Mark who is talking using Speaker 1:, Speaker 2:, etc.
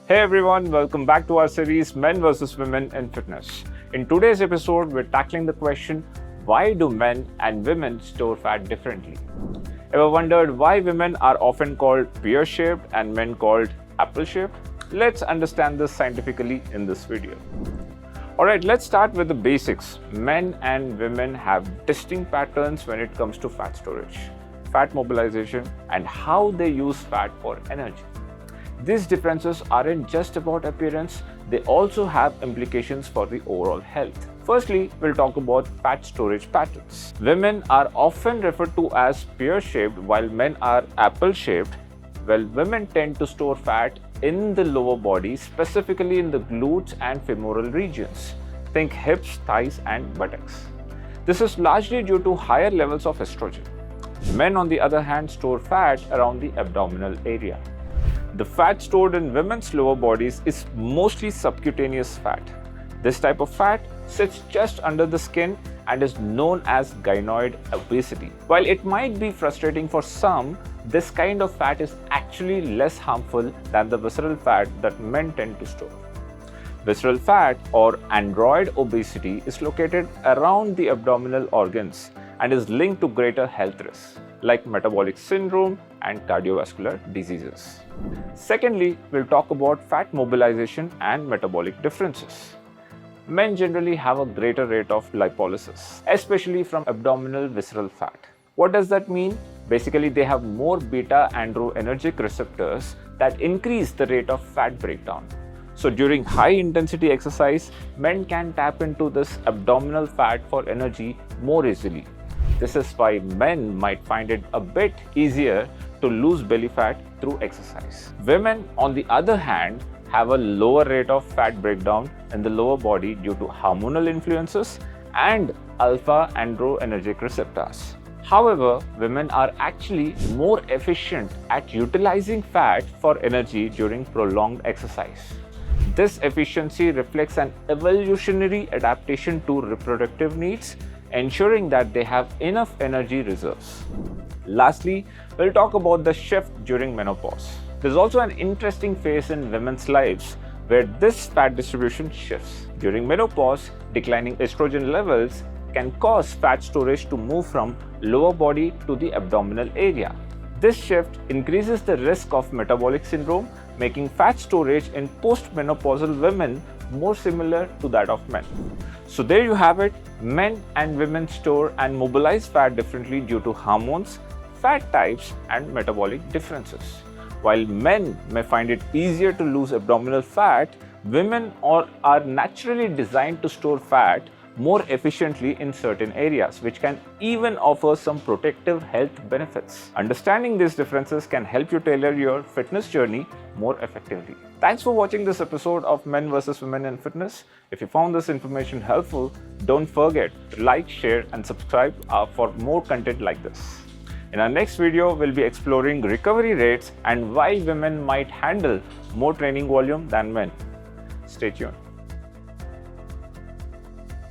Speaker 1: Hey everyone, welcome back to our series Men vs. Women in Fitness. In today's episode, we're tackling the question, why do men and women store fat differently? Ever wondered why women are often called pear-shaped and men called apple-shaped? Let's understand this scientifically in this video. Alright, let's start with the basics. Men and women have distinct patterns when it comes to fat storage, fat mobilization, and how they use fat for energy. These differences aren't just about appearance, they also have implications for the overall health. Firstly, we'll talk about fat storage patterns. Women are often referred to as pear-shaped while men are apple-shaped. Well, women tend to store fat in the lower body, specifically in the glutes and femoral regions. Think hips, thighs, and buttocks. This is largely due to higher levels of estrogen. Men, on the other hand, store fat around the abdominal area. The fat stored in women's lower bodies is mostly subcutaneous fat. This type of fat sits just under the skin and is known as gynoid obesity. While it might be frustrating for some, this kind of fat is actually less harmful than the visceral fat that men tend to store. Visceral fat or android obesity is located around the abdominal organs and is linked to greater health risks like metabolic syndrome and cardiovascular diseases. Secondly, we'll talk about fat mobilization and metabolic differences. Men generally have a greater rate of lipolysis, especially from abdominal visceral fat. What does that mean? Basically, they have more beta-adrenergic receptors that increase the rate of fat breakdown. So during high-intensity exercise, men can tap into this abdominal fat for energy more easily. This is why men might find it a bit easier to lose belly fat through exercise. Women, on the other hand, have a lower rate of fat breakdown in the lower body due to hormonal influences and alpha-adrenergic receptors. However, women are actually more efficient at utilizing fat for energy during prolonged exercise. This efficiency reflects an evolutionary adaptation to reproductive needs, ensuring that they have enough energy reserves. Lastly, we'll talk about the shift during menopause. There's also an interesting phase in women's lives where this fat distribution shifts. During menopause, declining estrogen levels can cause fat storage to move from lower body to the abdominal area. This shift increases the risk of metabolic syndrome, making fat storage in postmenopausal women more similar to that of men. So there you have it. Men and women store and mobilize fat differently due to hormones, fat types, and metabolic differences. While men may find it easier to lose abdominal fat, women are naturally designed to store fat more efficiently in certain areas, which can even offer some protective health benefits. Understanding these differences can help you tailor your fitness journey more effectively. Thanks for watching this episode of Men vs. Women in Fitness. If you found this information helpful, don't forget to like, share, and subscribe for more content like this. In our next video, we'll be exploring recovery rates and why women might handle more training volume than men. Stay tuned.